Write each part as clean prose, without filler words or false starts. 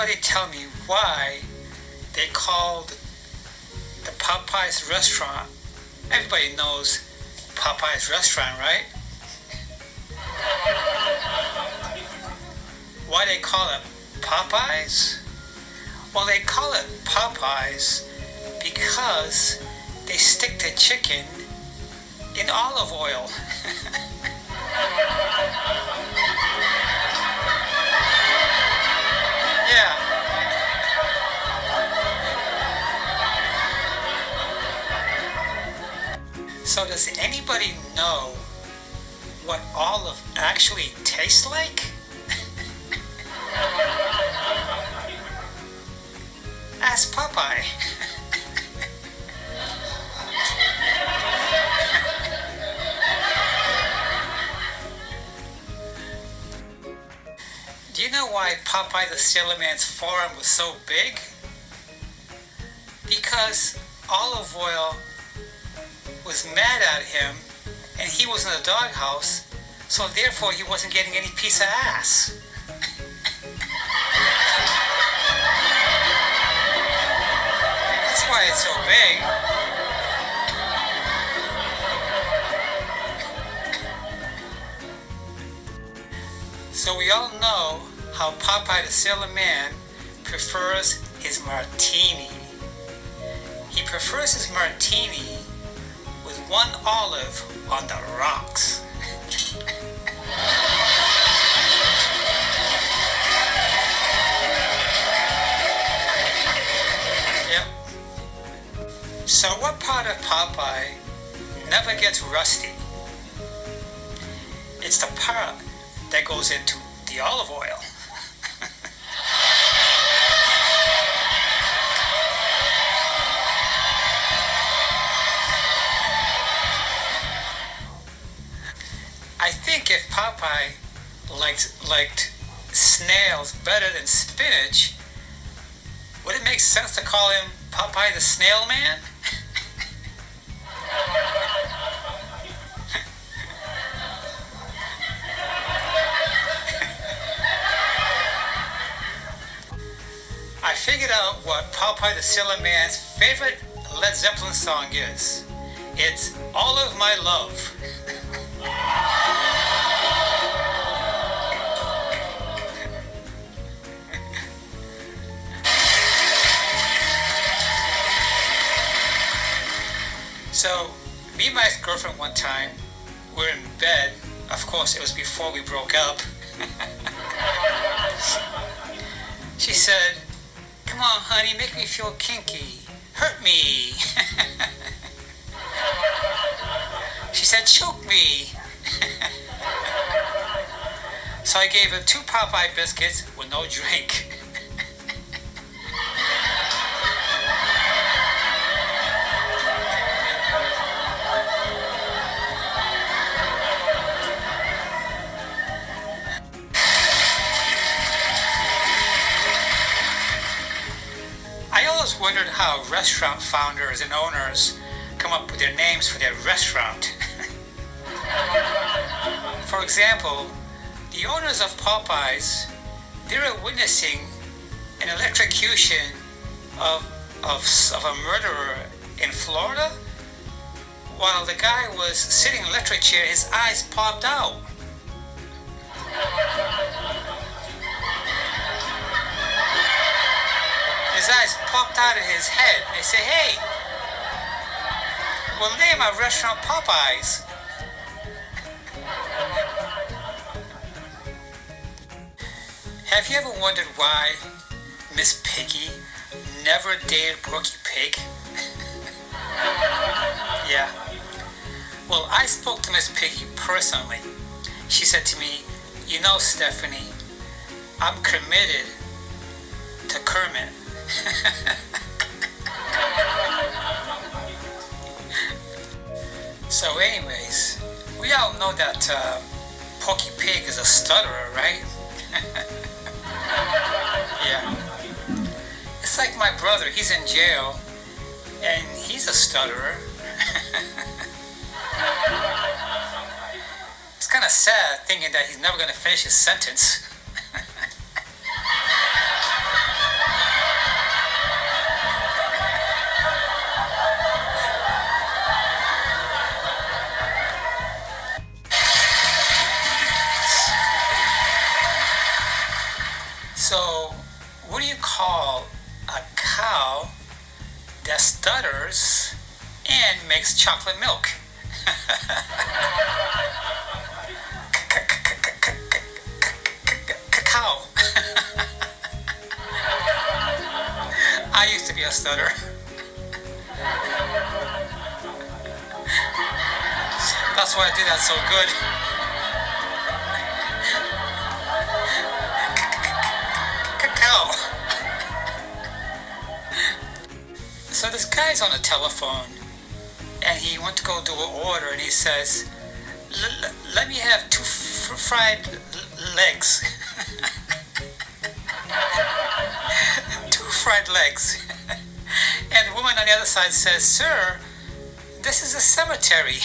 anybody tell me why they called the Popeyes restaurant? Everybody knows Popeyes restaurant, right? Why they call it Popeyes? Well, they call it Popeyes because they stick the chicken in olive oil. Yeah. So does anybody know what olive actually tastes like? Ask Popeye. Do you know why Popeye the Sailor Man's forearm was so big? Because olive oil was mad at him and he was in the doghouse, so therefore he wasn't getting any piece of ass. That's why it's so big. So we all know how Popeye the Sailor Man prefers his martini. He prefers his martini with one olive on the rocks. Yep. So what part of Popeye never gets rusty? It's the part that goes into the olive oil. I think if Popeye liked snails better than spinach, would it make sense to call him Popeye the Snail Man? I figured out what Popeye the Sailor Man's favorite Led Zeppelin song is. It's All of My Love. So, me and my girlfriend one time were in bed. Of course, it was before we broke up. She said, "Come on, honey, make me feel kinky. Hurt me." She said, "Choke me." So I gave her 2 Popeye biscuits with no drink. I always wondered how restaurant founders and owners come up with their names for their restaurant. For example, the owners of Popeyes, they were witnessing an electrocution of a murderer in Florida. While the guy was sitting in an electric chair, his eyes popped out. His eyes popped out of his head. They say, "Hey, we'll name our restaurant Popeyes." Have you ever wondered why Miss Piggy never dated Porky Pig? Yeah. Well, I spoke to Miss Piggy personally. She said to me, "You know, Stephanie, I'm committed to Kermit." So anyways, we all know that Porky Pig is a stutterer, right? Yeah. It's like my brother, he's in jail, and he's a stutterer. It's kind of sad thinking that he's never going to finish his sentence. chocolate milk. Cacao. I used to be a stutterer. That's why I did that so good. Cacao. So this guy's on the telephone, and he went to go do an order, and he says, let me have two fried legs. Two fried legs. And the woman on the other side says, sir, this is a cemetery.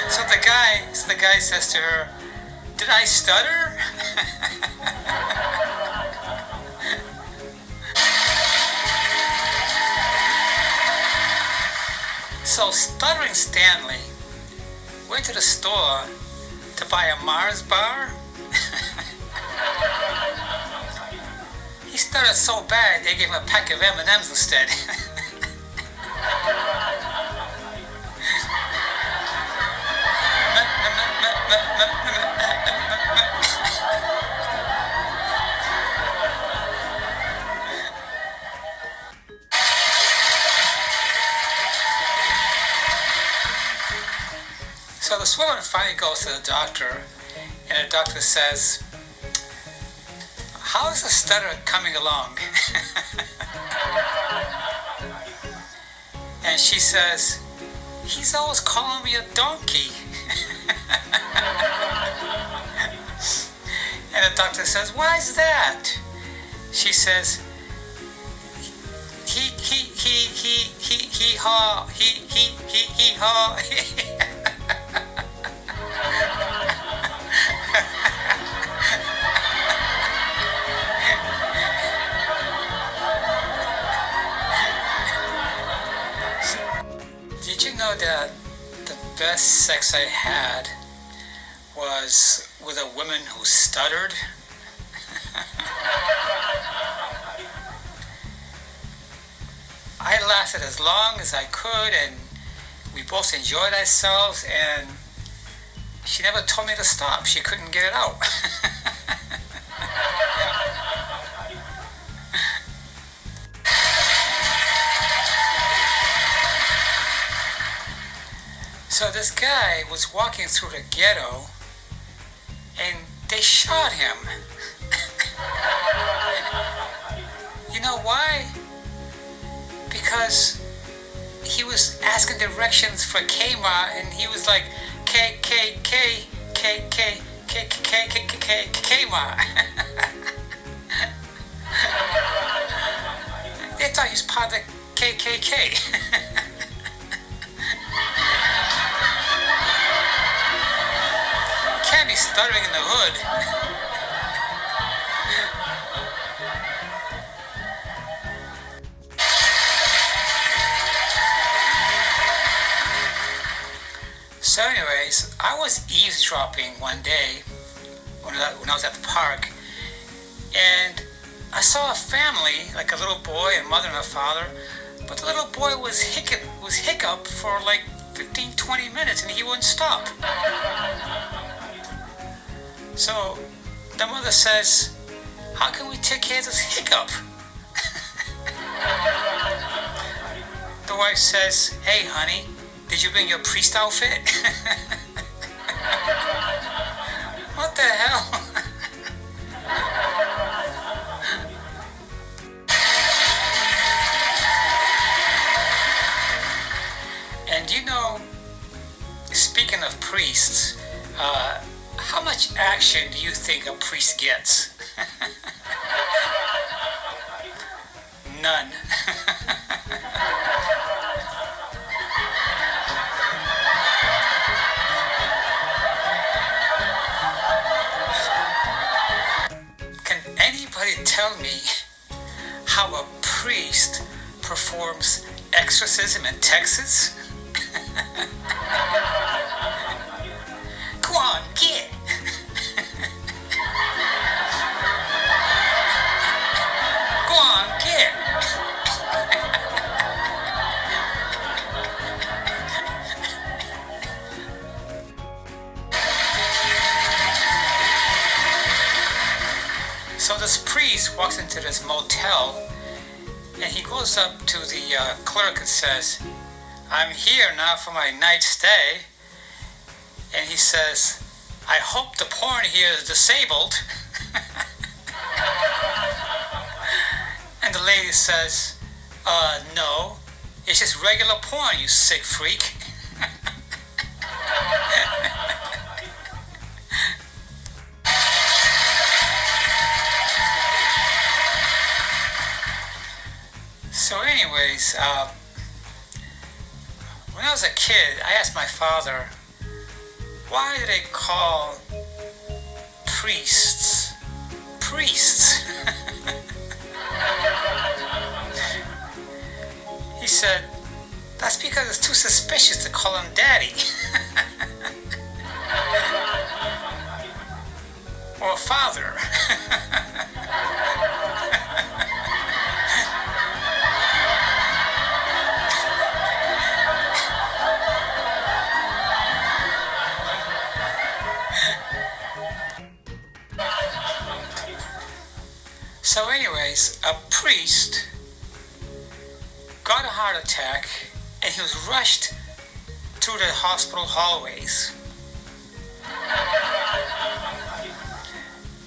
So the guy says to her, did I stutter? So stuttering Stanley went to the store to buy a Mars bar. He stuttered so bad they gave him a pack of M&Ms instead. So this woman finally goes to the doctor, and the doctor says, how is the stutter coming along? And she says, he's always calling me a donkey. And the doctor says, why is that? She says, he haw, he haw. Did you know that the best sex I had was with a woman who stuttered? I lasted as long as I could, and we both enjoyed ourselves, and she never told me to stop. She couldn't get it out. So this guy was walking through the ghetto, and they shot him. You know why? Because he was asking directions for Kmart, and he was like, Kmart. They thought he was part of the KKK. Can't be stuttering in the hood. So anyways, I was eavesdropping one day when I was at the park, and I saw a family, like a little boy and mother and a father, but the little boy was hiccup for like 15-20 minutes, and he wouldn't stop. So the mother says, how can we take care of this hiccup? The wife says, hey honey, did you bring your priest outfit? What the hell? And you know, speaking of priests, how much action do you think a priest gets? None. Can anybody tell me how a priest performs exorcism in Texas? Go on, get. So this priest walks into this motel, and he goes up to the clerk and says, "I'm here now for my night stay." And he says, "I hope the porn here is disabled." And the lady says, "No, it's just regular porn, you sick freak." So anyways, when I was a kid, I asked my father, why do they call priests priests? He said, that's because it's too suspicious to call him daddy. Or father. So anyways, a priest got a heart attack and he was rushed through the hospital hallways.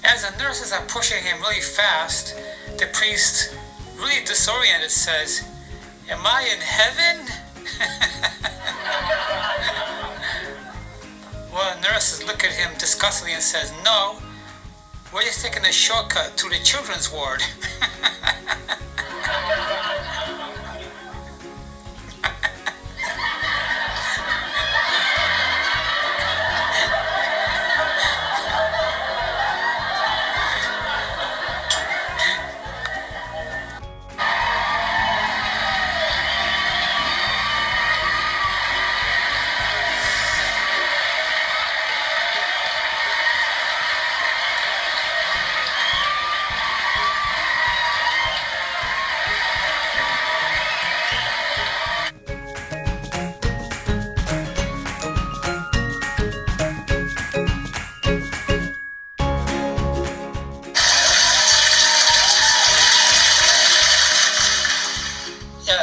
As the nurses are pushing him really fast, the priest, really disoriented, says, "Am I in heaven?" Well, the nurses look at him disgustedly and says, "No, we're just taking a shortcut to the children's ward."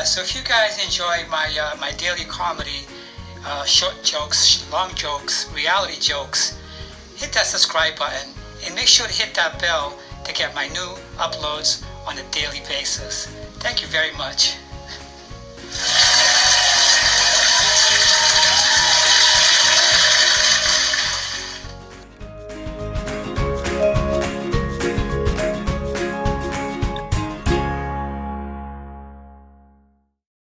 So if you guys enjoy my daily comedy, short jokes, long jokes, reality jokes, hit that subscribe button and make sure to hit that bell to get my new uploads on a daily basis. Thank you very much.